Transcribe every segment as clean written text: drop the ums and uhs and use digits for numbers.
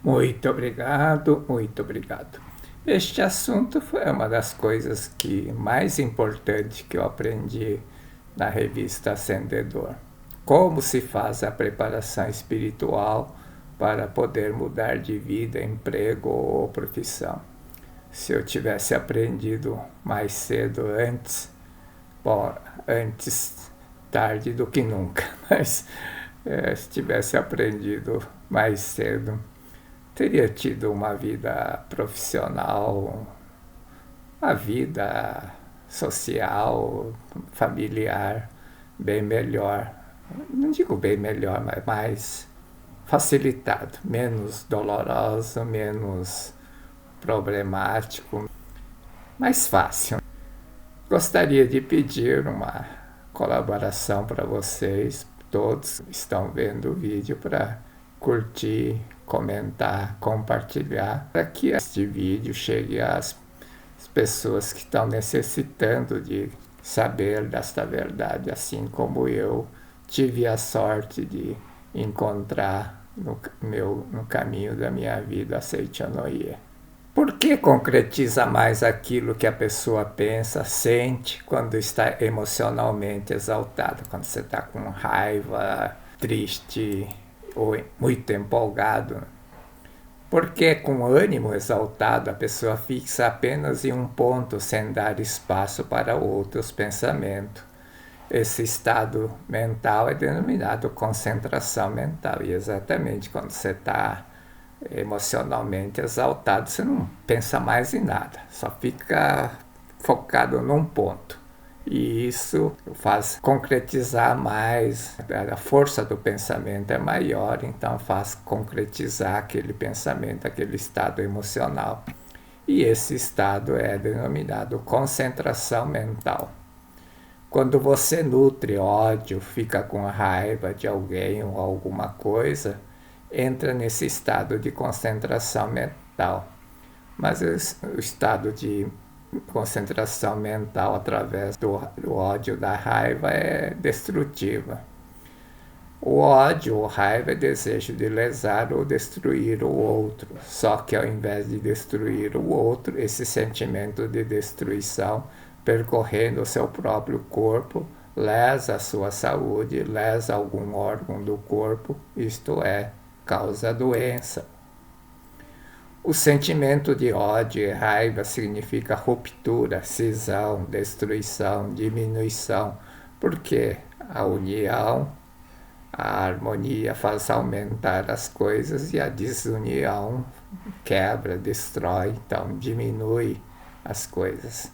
Muito obrigado, muito obrigado. Este assunto foi uma das coisas que mais importante que eu aprendi na revista Ascendedor. Como se faz a preparação espiritual para poder mudar de vida, emprego ou profissão. Se eu tivesse aprendido mais cedo antes, bom, antes tarde do que nunca, mas se tivesse aprendido mais cedo, teria tido uma vida profissional, uma vida social, familiar bem melhor. Não digo bem melhor, mas mais facilitado, menos doloroso, menos problemático, mais fácil. Gostaria de pedir uma colaboração para vocês, todos que estão vendo o vídeo, para curtir, comentar, compartilhar, para que este vídeo chegue às pessoas que estão necessitando de saber desta verdade, assim como eu tive a sorte de encontrar no caminho da minha vida a Seichanoye. Por que concretiza mais aquilo que a pessoa pensa, sente quando está emocionalmente exaltada? Quando você está com raiva, triste ou muito empolgado? Porque com ânimo exaltado a pessoa fixa apenas em um ponto sem dar espaço para outros pensamentos. Esse estado mental é denominado concentração mental. E exatamente quando você está emocionalmente exaltado, você não pensa mais em nada, só fica focado num ponto. E isso faz concretizar mais, a força do pensamento é maior, então faz concretizar aquele pensamento, aquele estado emocional. E esse estado é denominado concentração mental. Quando você nutre ódio, fica com raiva de alguém ou alguma coisa, entra nesse estado de concentração mental. Mas o estado de concentração mental através do ódio, da raiva, é destrutiva. O ódio ou raiva é desejo de lesar ou destruir o outro. Só que ao invés de destruir o outro, esse sentimento de destruição percorrendo o seu próprio corpo lesa a sua saúde, lesa algum órgão do corpo, isto é, causa doença. O sentimento de ódio e raiva significa ruptura, cisão, destruição, diminuição, porque a união, a harmonia faz aumentar as coisas e a desunião quebra, destrói, então diminui as coisas.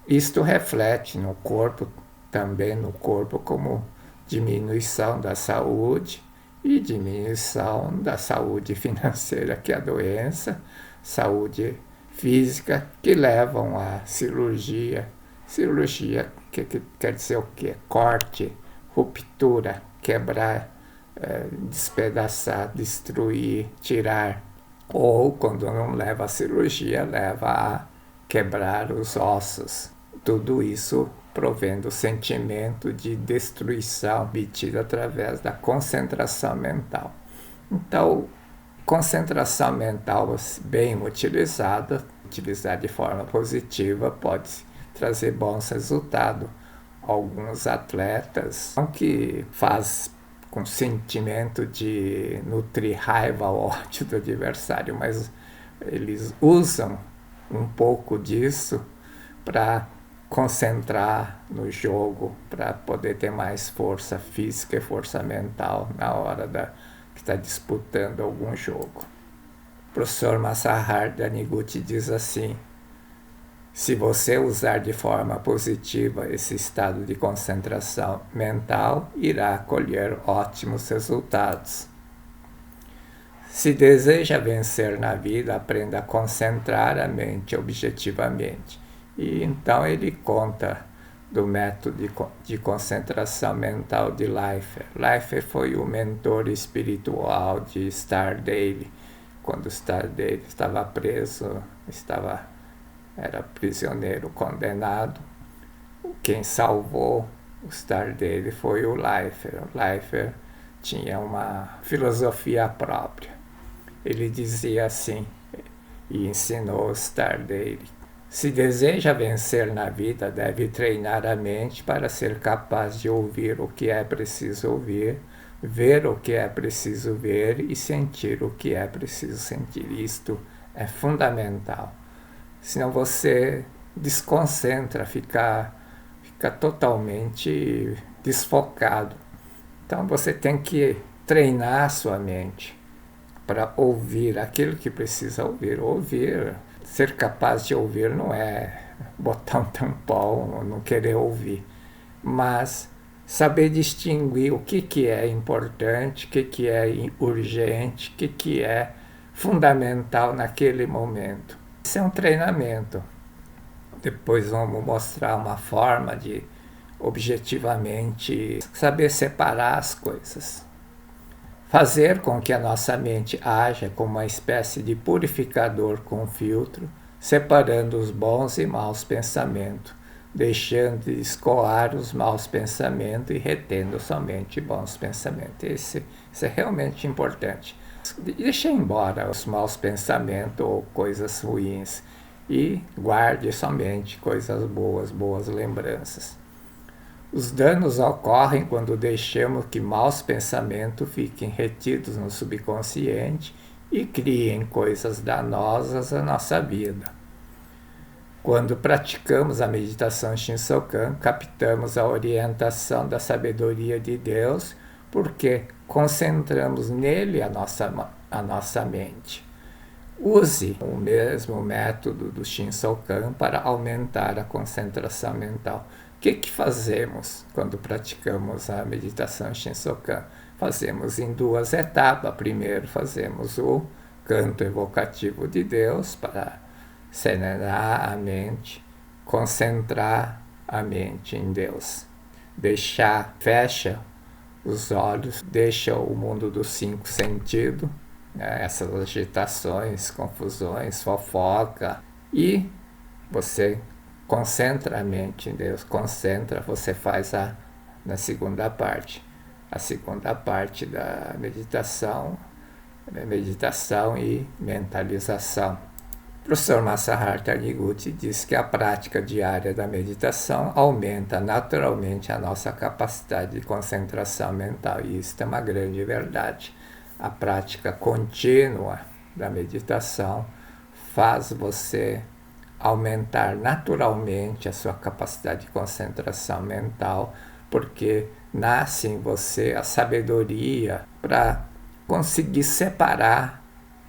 Isto reflete no corpo, também no corpo, como diminuição da saúde e diminuição da saúde financeira, que é a doença, saúde física, que levam à cirurgia. Cirurgia que quer dizer o quê? Corte, ruptura, quebrar, despedaçar, destruir, tirar. Ou, quando não leva à cirurgia, leva a quebrar os ossos. Tudo isso provém do sentimento de destruição obtido através da concentração mental. Então, concentração mental bem utilizada de forma positiva, pode trazer bons resultados. Alguns atletas que faz com sentimento de nutrir raiva ou ódio do adversário, mas eles usam um pouco disso para concentrar no jogo, para poder ter mais força física e força mental na hora que está disputando algum jogo. O professor Masaharu Taniguchi diz assim: se você usar de forma positiva esse estado de concentração mental, irá colher ótimos resultados. Se deseja vencer na vida, aprenda a concentrar a mente objetivamente. E então ele conta do método de concentração mental de Leifer. Leifer foi o mentor espiritual de Stardale, quando Stardale estava preso, era prisioneiro condenado. Quem salvou o Stardale foi o Leifer. O Leifer tinha uma filosofia própria. ele dizia assim, e ensinou o Star dele: se deseja vencer na vida, deve treinar a mente para ser capaz de ouvir o que é preciso ouvir, ver o que é preciso ver e sentir o que é preciso sentir. Isto é fundamental. Senão você desconcentra, fica totalmente desfocado. Então você tem que treinar a sua mente para ouvir aquilo que precisa ouvir. Ouvir, ser capaz de ouvir não é botar um tampão ou não querer ouvir, mas saber distinguir o que é importante, o que é urgente, o que é fundamental naquele momento. Isso é um treinamento. Depois vamos mostrar uma forma de objetivamente saber separar as coisas. Fazer com que a nossa mente haja como uma espécie de purificador com filtro, separando os bons e maus pensamentos, deixando de escoar os maus pensamentos e retendo somente bons pensamentos. Isso é realmente importante. Deixe embora os maus pensamentos ou coisas ruins e guarde somente coisas boas, boas lembranças. Os danos ocorrem quando deixamos que maus pensamentos fiquem retidos no subconsciente e criem coisas danosas à nossa vida. Quando praticamos a meditação Shinsokan, captamos a orientação da sabedoria de Deus, porque concentramos nele a nossa mente. Use o mesmo método do Shinsokan para aumentar a concentração mental. O que fazemos quando praticamos a meditação Shinsokan? Fazemos em duas etapas. Primeiro fazemos o canto evocativo de Deus para serenar a mente, concentrar a mente em Deus. Fecha os olhos, deixa o mundo dos 5 sentidos, essas agitações, confusões, fofoca, e você concentra a mente em Deus, você faz na segunda parte. A segunda parte da meditação e mentalização. O professor Masaharu Taniguchi diz que a prática diária da meditação aumenta naturalmente a nossa capacidade de concentração mental, e isso é uma grande verdade. A prática contínua da meditação faz você aumentar naturalmente a sua capacidade de concentração mental, porque nasce em você a sabedoria para conseguir separar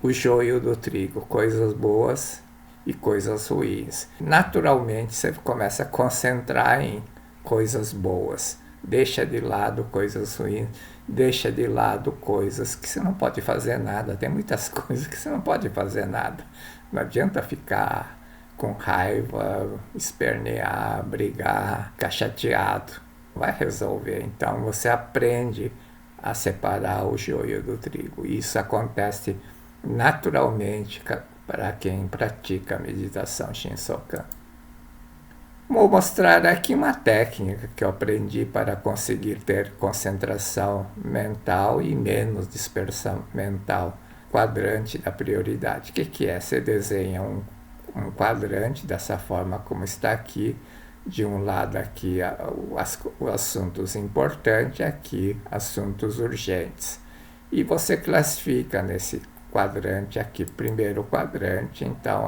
o joio do trigo, coisas boas e coisas ruins. Naturalmente você começa a concentrar em coisas boas, deixa de lado coisas ruins, deixa de lado coisas que você não pode fazer nada. Tem muitas coisas que você não pode fazer nada. Não adianta ficar com raiva, espernear, brigar, ficar chateado. Vai resolver. Então você aprende a separar o joio do trigo. Isso acontece naturalmente para quem pratica a meditação Shinsokan. Vou mostrar aqui uma técnica que eu aprendi para conseguir ter concentração mental e menos dispersão mental. Quadrante da prioridade. O que é? Você desenha um quadrante dessa forma como está aqui. De um lado aqui os assuntos importantes, aqui assuntos urgentes. E você classifica nesse quadrante aqui, primeiro quadrante, então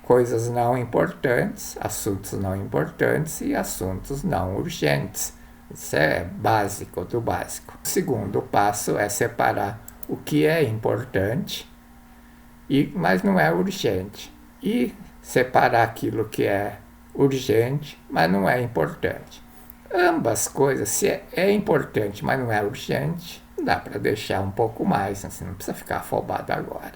coisas não importantes, assuntos não importantes e assuntos não urgentes. Isso é básico do básico. O segundo passo é separar o que é importante, mas não é urgente. E separar aquilo que é urgente, mas não é importante. Ambas coisas, se é importante, mas não é urgente, dá para deixar um pouco mais, assim, não precisa ficar afobado agora.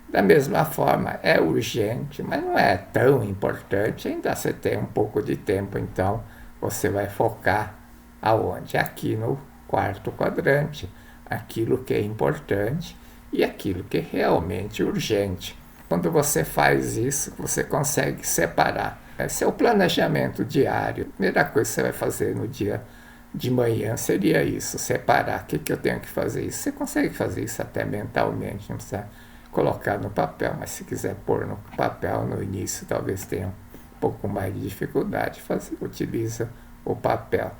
Da mesma forma, é urgente, mas não é tão importante, ainda você tem um pouco de tempo, então você vai focar aonde? Aqui no quarto quadrante, aquilo que é importante e aquilo que é realmente urgente. Quando você faz isso, você consegue separar. Esse é o planejamento diário. A primeira coisa que você vai fazer no dia de manhã seria isso, separar. O que eu tenho que fazer isso? Você consegue fazer isso até mentalmente, não precisa colocar no papel, mas se quiser pôr no papel no início, talvez tenha um pouco mais de dificuldade, utiliza o papel.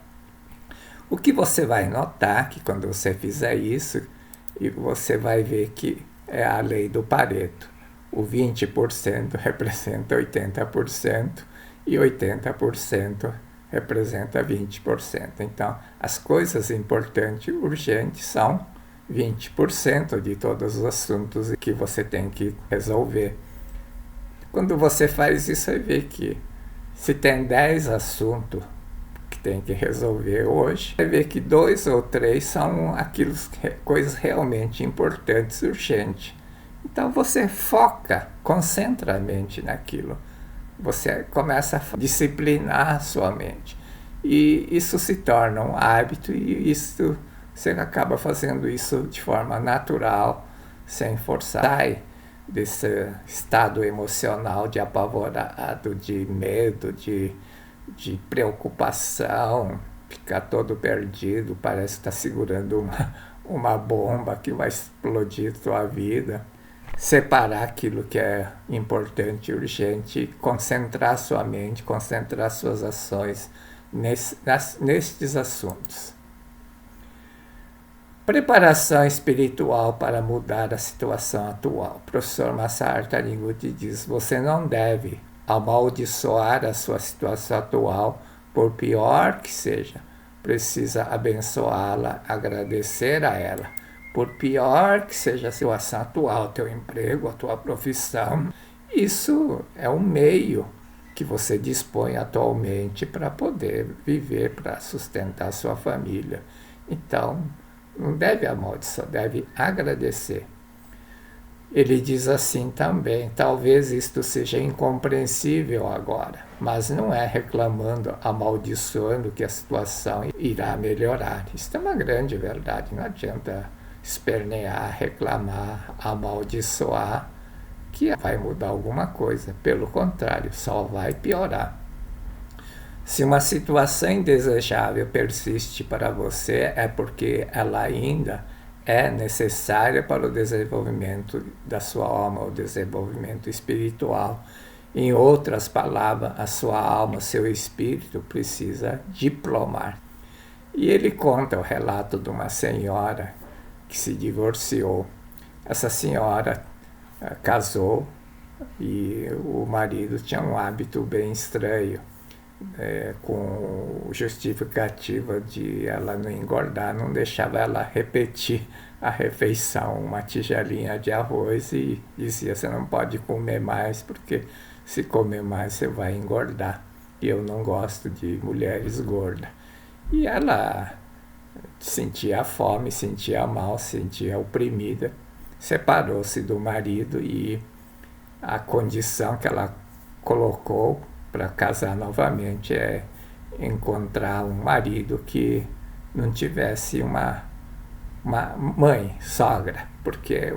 O que você vai notar que quando você fizer isso, e você vai ver que é a lei do Pareto. O 20% representa 80% e 80% representa 20%. Então, as coisas importantes e urgentes são 20% de todos os assuntos que você tem que resolver. Quando você faz isso, você vê que se tem 10 assuntos que tem que resolver hoje, você vê que 2 ou 3 são coisas realmente importantes e urgentes. Então você foca, concentra a mente naquilo. Você começa a disciplinar a sua mente. E isso se torna um hábito e você acaba fazendo isso de forma natural, sem forçar. Sai desse estado emocional de apavorado, de medo, de preocupação, ficar todo perdido, parece que está segurando uma bomba que vai explodir tua vida. Separar aquilo que é importante e urgente, concentrar sua mente, concentrar suas ações nestes assuntos. Preparação espiritual para mudar a situação atual. O professor Masaru Taniguchi diz: você não deve amaldiçoar a sua situação atual, por pior que seja. Precisa abençoá-la, agradecer a ela. Por pior que seja a situação atual, teu emprego, a tua profissão, isso é um meio que você dispõe atualmente para poder viver, para sustentar sua família. Então, não deve amaldiçoar, deve agradecer. Ele diz assim também: talvez isto seja incompreensível agora, mas não é reclamando, amaldiçoando que a situação irá melhorar. Isso é uma grande verdade, não adianta espernear, reclamar, amaldiçoar, que vai mudar alguma coisa. Pelo contrário, só vai piorar. Se uma situação indesejável persiste para você, é porque ela ainda é necessária para o desenvolvimento da sua alma, o desenvolvimento espiritual. Em outras palavras, a sua alma, seu espírito precisa diplomar. E ele conta o relato de uma senhora que se divorciou. Essa senhora casou e o marido tinha um hábito bem estranho, com justificativa de ela não engordar, não deixava ela repetir a refeição, uma tigelinha de arroz, e dizia: você não pode comer mais, porque se comer mais você vai engordar, e eu não gosto de mulheres gordas. E ela sentia fome, sentia mal, sentia oprimida, separou-se do marido, e a condição que ela colocou para casar novamente é encontrar um marido que não tivesse uma mãe, sogra, porque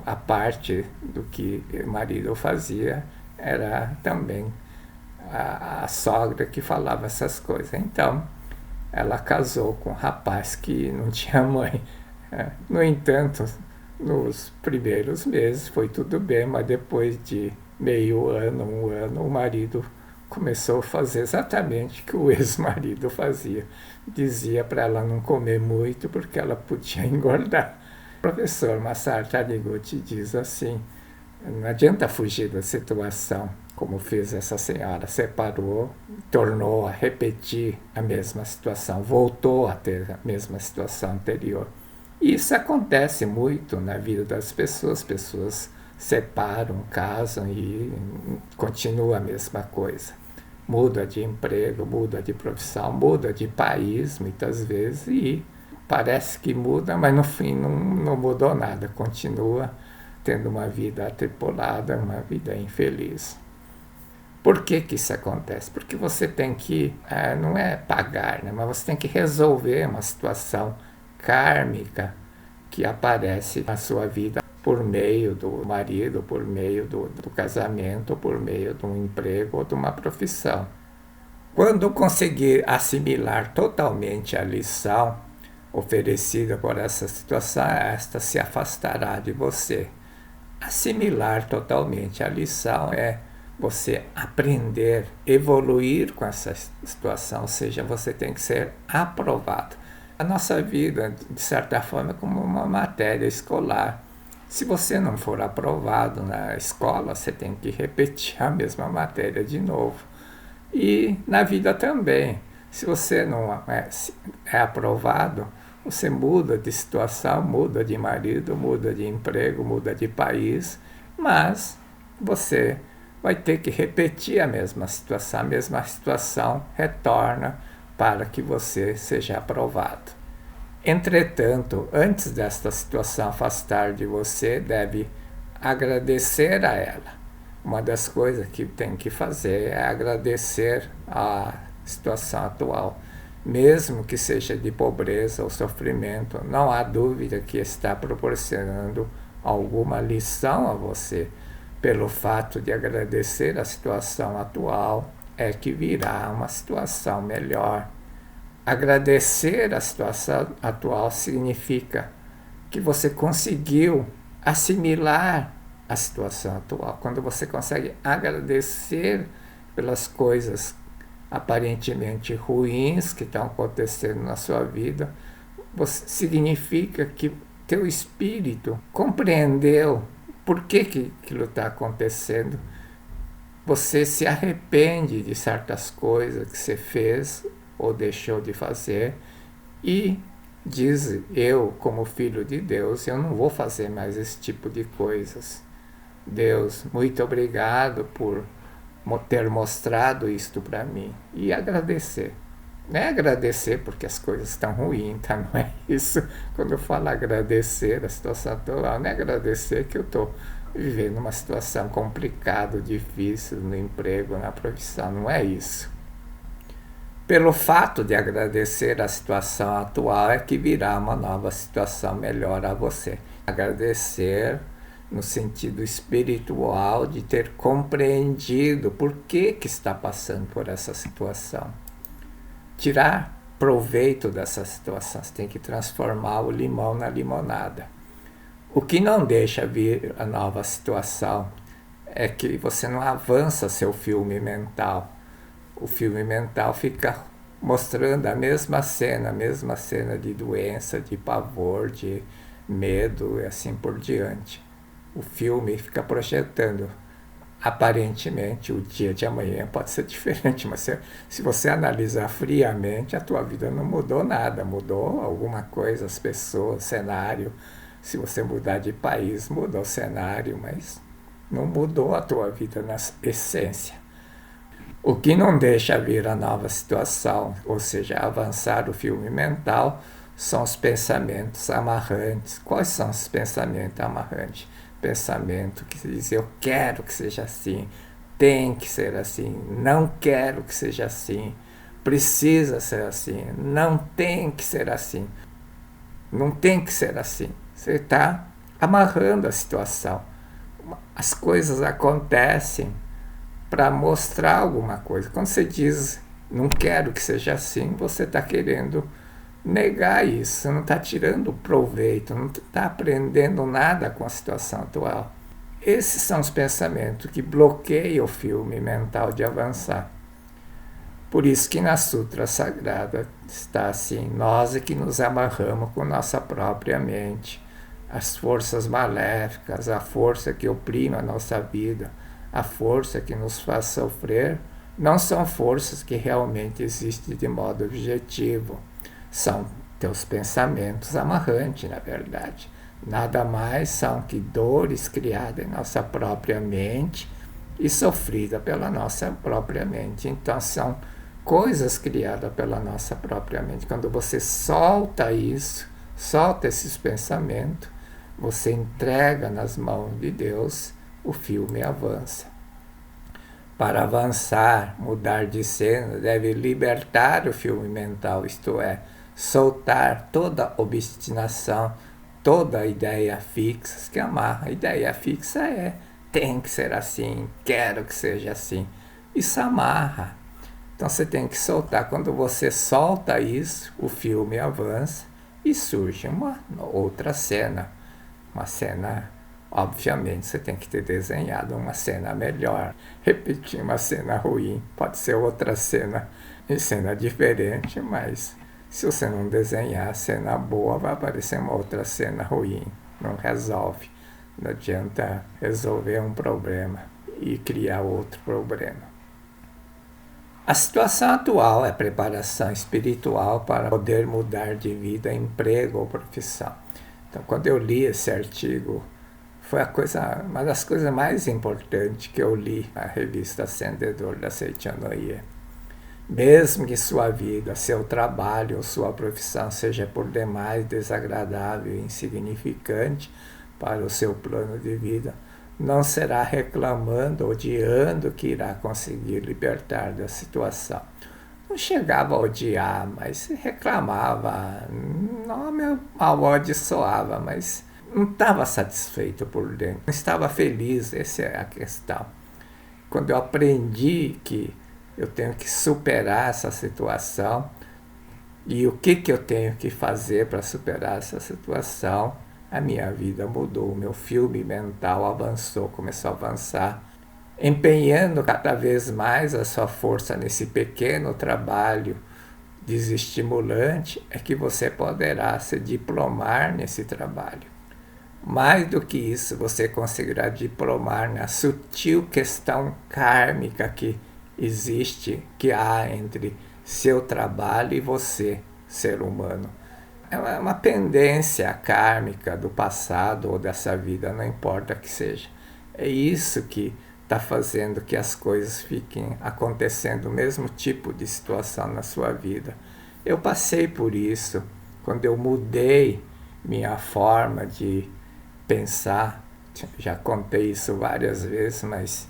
a parte do que o marido fazia era também a sogra que falava essas coisas. Então, ela casou com um rapaz que não tinha mãe. No entanto, nos primeiros meses foi tudo bem, mas depois de meio ano, um ano, o marido começou a fazer exatamente o que o ex-marido fazia. Dizia para ela não comer muito porque ela podia engordar. O professor Masaru Taniguchi diz assim: não adianta fugir da situação, como fez essa senhora. Separou, tornou a repetir a mesma situação, voltou a ter a mesma situação anterior. E isso acontece muito na vida das pessoas. Pessoas separam, casam e continua a mesma coisa. Muda de emprego, muda de profissão, muda de país muitas vezes, e parece que muda, mas no fim não mudou nada, continua tendo uma vida atribulada, uma vida infeliz. Por que isso acontece? Porque você tem que, não é pagar, né, mas você tem que resolver uma situação kármica que aparece na sua vida por meio do marido, por meio do casamento, por meio de um emprego ou de uma profissão. Quando conseguir assimilar totalmente a lição oferecida por essa situação, esta se afastará de você. Assimilar totalmente a lição é você aprender, evoluir com essa situação, ou seja, você tem que ser aprovado. A nossa vida, de certa forma, é como uma matéria escolar. Se você não for aprovado na escola, você tem que repetir a mesma matéria de novo. E na vida também. Se você não é aprovado, você muda de situação, muda de marido, muda de emprego, muda de país, mas você vai ter que repetir a mesma situação retorna para que você seja aprovado. Entretanto, antes desta situação afastar de você, deve agradecer a ela. Uma das coisas que tem que fazer é agradecer a situação atual, mesmo que seja de pobreza ou sofrimento. Não há dúvida que está proporcionando alguma lição a você. Pelo fato de agradecer a situação atual, é que virá uma situação melhor. Agradecer a situação atual significa que você conseguiu assimilar a situação atual. Quando você consegue agradecer pelas coisas aparentemente ruins que estão acontecendo na sua vida, significa que teu espírito compreendeu por que aquilo está acontecendo. Você se arrepende de certas coisas que você fez ou deixou de fazer e diz: eu, como filho de Deus, eu não vou fazer mais esse tipo de coisas. Deus, muito obrigado por ter mostrado isto para mim. E agradecer. Não é agradecer porque as coisas estão ruins, tá? Não é isso. Quando eu falo agradecer a situação atual, não é agradecer que eu estou vivendo uma situação complicada, difícil no emprego, na profissão. Não é isso. Pelo fato de agradecer a situação atual é que virá uma nova situação melhor a você. Agradecer no sentido espiritual de ter compreendido por que está passando por essa situação. Tirar proveito dessa situação, você tem que transformar o limão na limonada. O que não deixa vir a nova situação é que você não avança seu filme mental. O filme mental fica mostrando a mesma cena de doença, de pavor, de medo e assim por diante. O filme fica projetando. Aparentemente, o dia de amanhã pode ser diferente, mas se você analisar friamente, a tua vida não mudou nada. Mudou alguma coisa, as pessoas, cenário. Se você mudar de país, mudou o cenário, mas não mudou a tua vida na essência. O que não deixa vir a nova situação, ou seja, avançar o filme mental, são os pensamentos amarrantes. Quais são os pensamentos amarrantes? Pensamento que diz: eu quero que seja assim, tem que ser assim, não quero que seja assim, precisa ser assim, não tem que ser assim, não tem que ser assim. Você está amarrando a situação. As coisas acontecem para mostrar alguma coisa. Quando você diz não quero que seja assim, você está querendo negar isso, você não está tirando proveito, não está aprendendo nada com a situação atual. Esses são os pensamentos que bloqueiam o filme mental de avançar. Por isso que na Sutra Sagrada está assim: nós é que nos amarramos com nossa própria mente. As forças maléficas, a força que oprime a nossa vida, a força que nos faz sofrer, não são forças que realmente existem de modo objetivo. São teus pensamentos amarrantes, na verdade. Nada mais são que dores criadas em nossa própria mente e sofridas pela nossa própria mente. Então são coisas criadas pela nossa própria mente. Quando você solta isso, solta esses pensamentos, você entrega nas mãos de Deus, o filme avança. Para avançar, mudar de cena, deve libertar o filme mental, isto é, soltar toda obstinação, toda ideia fixa que amarra. A ideia fixa é: tem que ser assim, quero que seja assim. Isso amarra. Então você tem que soltar. Quando você solta isso, o filme avança e surge uma outra cena. Uma cena, obviamente, você tem que ter desenhado uma cena melhor. Repetir uma cena ruim, pode ser outra cena, cena diferente, mas se você não desenhar a cena boa, vai aparecer uma outra cena ruim. Não resolve. Não adianta resolver um problema e criar outro problema. A situação atual é preparação espiritual para poder mudar de vida, emprego ou profissão. Então, quando eu li esse artigo, foi uma das coisas mais importantes que eu li na revista Ascendedor da Seitianoye. Mesmo que sua vida, seu trabalho ou sua profissão seja por demais desagradável e insignificante para o seu plano de vida, não será reclamando, odiando que irá conseguir libertar da situação. Não chegava a odiar, mas reclamava, não me amaldiçoava, mas não estava satisfeito por dentro, não estava feliz, essa é a questão. Quando eu aprendi que eu tenho que superar essa situação e o que eu tenho que fazer para superar essa situação, a minha vida mudou, o meu filme mental avançou, começou a avançar, empenhando cada vez mais a sua força nesse pequeno trabalho desestimulante, é que você poderá se diplomar nesse trabalho. Mais do que isso, você conseguirá diplomar na sutil questão kármica que existe, que há entre seu trabalho e você, ser humano. É uma pendência kármica do passado ou dessa vida, não importa que seja. É isso que está fazendo que as coisas fiquem acontecendo, o mesmo tipo de situação na sua vida. Eu passei por isso quando eu mudei minha forma de pensar. Já contei isso várias vezes, mas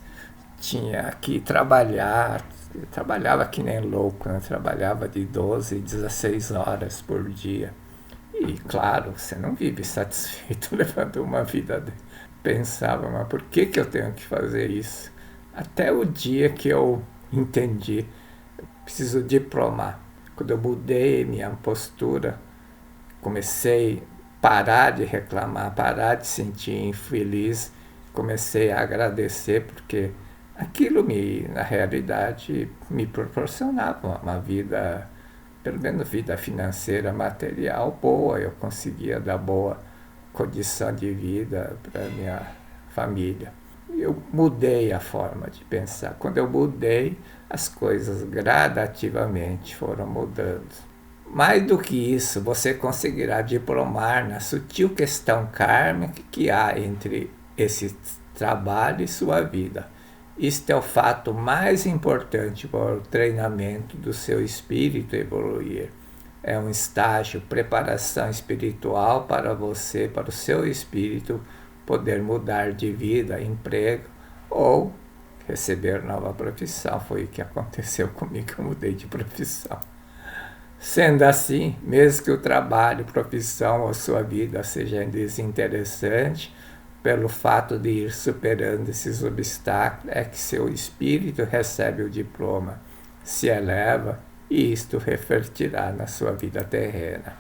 tinha que trabalhar. Eu trabalhava que nem louco, né? Trabalhava de 12, 16 horas por dia. E, claro, você não vive satisfeito levando uma vida. Pensava, mas por que eu tenho que fazer isso? Até o dia que eu entendi, eu preciso diplomar. Quando eu mudei minha postura, comecei a parar de reclamar, parar de sentir infeliz, comecei a agradecer, porque aquilo na realidade, me proporcionava uma vida, pelo menos vida financeira, material boa. Eu conseguia dar boa condição de vida para minha família. Eu mudei a forma de pensar. Quando eu mudei, as coisas gradativamente foram mudando. Mais do que isso, você conseguirá diplomar na sutil questão kármica que há entre esse trabalho e sua vida. Isto é o fato mais importante para o treinamento do seu espírito evoluir. É um estágio, preparação espiritual para você, para o seu espírito poder mudar de vida, emprego ou receber nova profissão. Foi o que aconteceu comigo, eu mudei de profissão. Sendo assim, mesmo que o trabalho, profissão ou sua vida seja desinteressante, pelo fato de ir superando esses obstáculos, é que seu espírito recebe o diploma, se eleva e isto refletirá na sua vida terrena.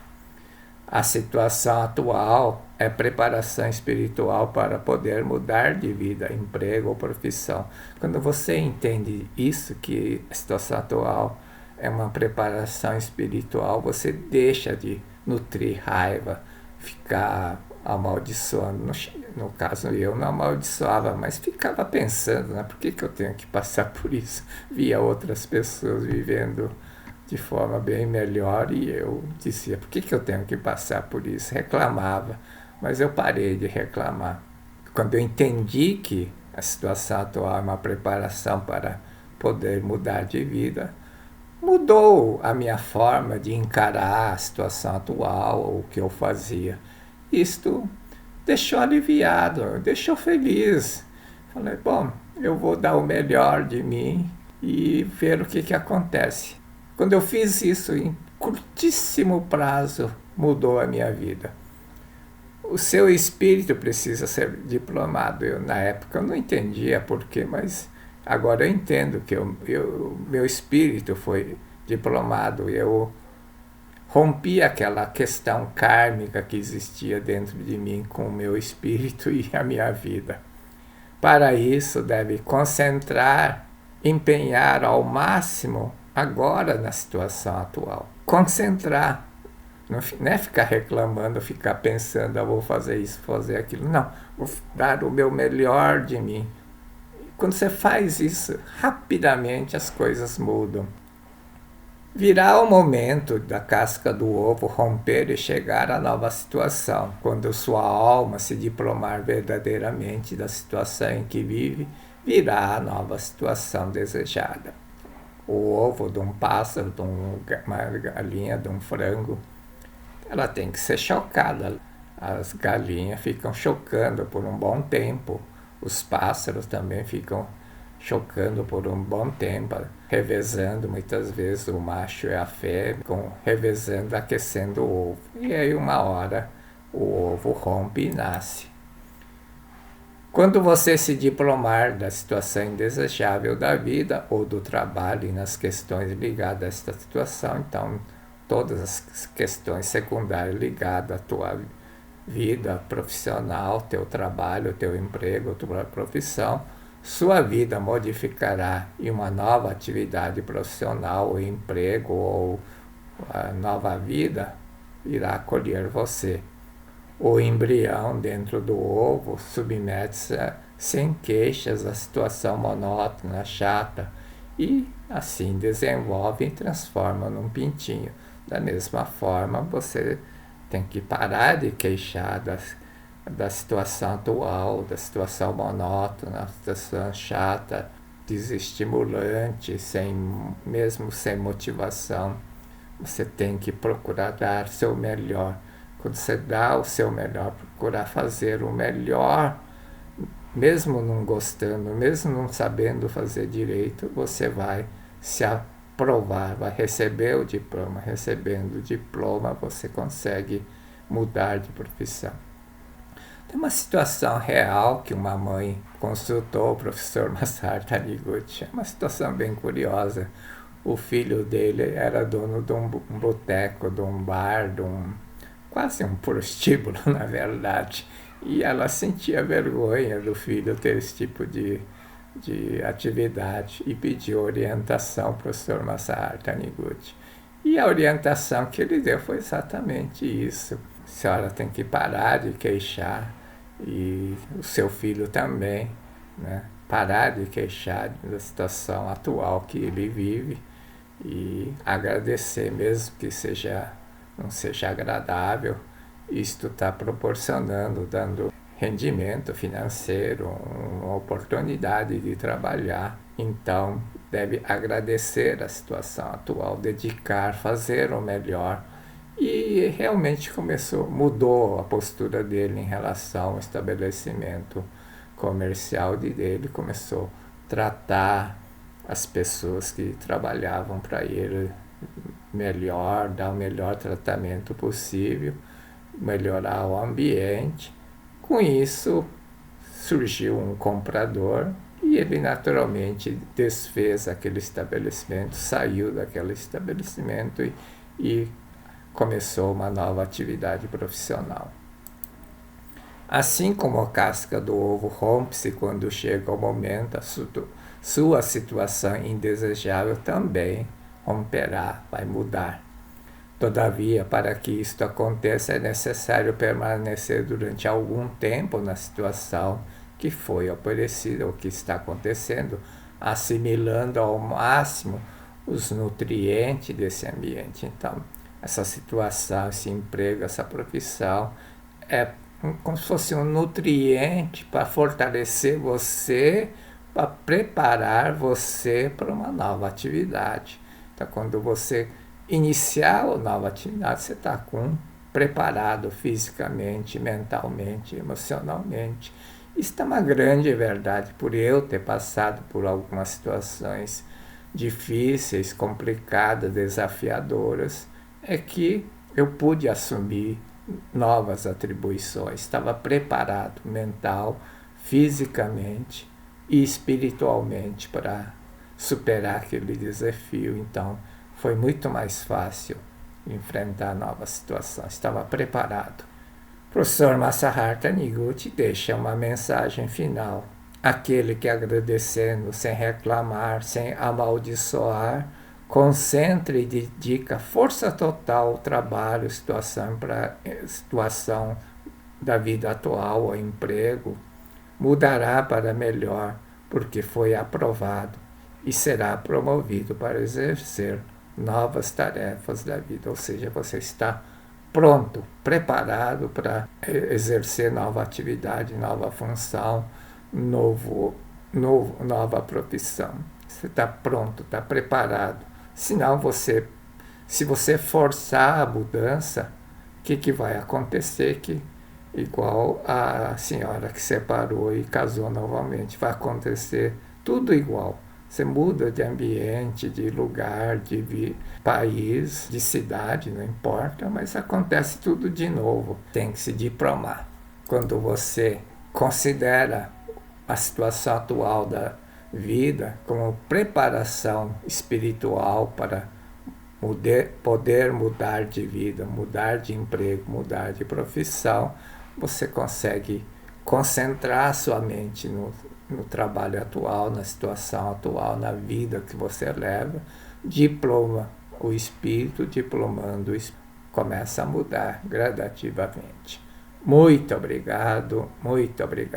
A situação atual é preparação espiritual para poder mudar de vida, emprego ou profissão. Quando você entende isso, que a situação atual é uma preparação espiritual, você deixa de nutrir raiva, ficar amaldiçoando. No caso, eu não amaldiçoava, mas ficava pensando, né? Por que eu tenho que passar por isso? Via outras pessoas vivendo de forma bem melhor e eu dizia, por que eu tenho que passar por isso? Reclamava, mas eu parei de reclamar. Quando eu entendi que a situação atual é uma preparação para poder mudar de vida, mudou a minha forma de encarar a situação atual, ou o que eu fazia. Isto deixou aliviado, deixou feliz. Falei, bom, eu vou dar o melhor de mim e ver o que acontece. Quando eu fiz isso, em curtíssimo prazo, mudou a minha vida. O seu espírito precisa ser diplomado. Na época, eu não entendia por quê, mas Agora eu entendo que meu espírito foi diplomado, eu rompi aquela questão kármica que existia dentro de mim com o meu espírito e a minha vida. Para isso, deve concentrar, empenhar ao máximo agora na situação atual. Concentrar. Não é ficar reclamando, ficar pensando, eu vou fazer isso, fazer aquilo. Não, vou dar o meu melhor de mim. Quando você faz isso, rapidamente as coisas mudam. Virá o momento da casca do ovo romper e chegar à nova situação, quando sua alma se diplomar verdadeiramente da situação em que vive, virá a nova situação desejada. O ovo de um pássaro, de uma galinha, de um frango, ela tem que ser chocada. As galinhas ficam chocando por um bom tempo, os pássaros também ficam chocando por um bom tempo, revezando muitas vezes o macho e a fêmea, revezando, aquecendo o ovo. E aí uma hora o ovo rompe e nasce. Quando você se diplomar da situação indesejável da vida ou do trabalho e nas questões ligadas a esta situação, então todas as questões secundárias ligadas à tua vida profissional, teu trabalho, teu emprego, tua profissão, sua vida modificará em uma nova atividade profissional, ou emprego, ou a nova vida irá acolher você. O embrião dentro do ovo submete-se sem queixas à situação monótona, chata, e assim desenvolve e transforma num pintinho. Da mesma forma, você tem que parar de queixar da situação atual, da situação monótona, da situação chata, desestimulante, mesmo sem motivação. Você tem que procurar dar seu melhor. Quando você dá o seu melhor, procurar fazer o melhor, mesmo não gostando, mesmo não sabendo fazer direito, você vai se aprovar, vai receber o diploma. Recebendo o diploma, você consegue mudar de profissão. Tem uma situação real que uma mãe consultou o professor Masaru Taniguchi. É uma situação bem curiosa. O filho dele era dono de um boteco, de um bar, quase um prostíbulo, na verdade. E ela sentia vergonha do filho ter esse tipo de atividade e pediu orientação ao professor Masaru Taniguchi. E a orientação que ele deu foi exatamente isso. A senhora tem que parar de queixar, e o seu filho também, né? Parar de queixar da situação atual que ele vive e agradecer, mesmo que não seja agradável. Isto está proporcionando, dando rendimento financeiro, uma oportunidade de trabalhar. Então, deve agradecer a situação atual, dedicar, fazer o melhor. E realmente mudou a postura dele em relação ao estabelecimento comercial dele, começou a tratar as pessoas que trabalhavam para ele melhor, dar o melhor tratamento possível, melhorar o ambiente. Com isso, surgiu um comprador e ele naturalmente desfez aquele estabelecimento, saiu daquele estabelecimento e começou uma nova atividade profissional. Assim como a casca do ovo rompe-se quando chega o momento, sua situação indesejável também romperá, vai mudar. Todavia, para que isto aconteça, é necessário permanecer durante algum tempo na situação que foi oferecida, ou que está acontecendo, assimilando ao máximo os nutrientes desse ambiente. Então, essa situação, esse emprego, essa profissão é como se fosse um nutriente para fortalecer você, para preparar você para uma nova atividade. Então, quando você iniciar a nova atividade, você está preparado fisicamente, mentalmente, emocionalmente. Isso é uma grande verdade, por eu ter passado por algumas situações difíceis, complicadas, desafiadoras, é que eu pude assumir novas atribuições, estava preparado mental, fisicamente, e espiritualmente para superar aquele desafio. Então, foi muito mais fácil enfrentar a nova situação. Estava preparado. O professor Masaharu Taniguchi deixa uma mensagem final. Aquele que, agradecendo, sem reclamar, sem amaldiçoar, concentre e dedica força total ao trabalho, situação da vida atual, ao emprego, mudará para melhor, porque foi aprovado e será promovido para exercer novas tarefas da vida. Ou seja, você está pronto, preparado para exercer nova atividade, nova função, nova profissão. Você está pronto, está preparado. Senão se você forçar a mudança, o que vai acontecer? Que igual a senhora que separou e casou novamente, vai acontecer tudo igual. Você muda de ambiente, de lugar, de país, de cidade, não importa, mas acontece tudo de novo. Tem que se diplomar. Quando você considera a situação atual da vida como preparação espiritual para poder mudar de vida, mudar de emprego, mudar de profissão, você consegue concentrar sua mente no trabalho atual, na situação atual, na vida que você leva, diploma o espírito, diplomando o espírito, começa a mudar gradativamente. Muito obrigado, muito obrigado.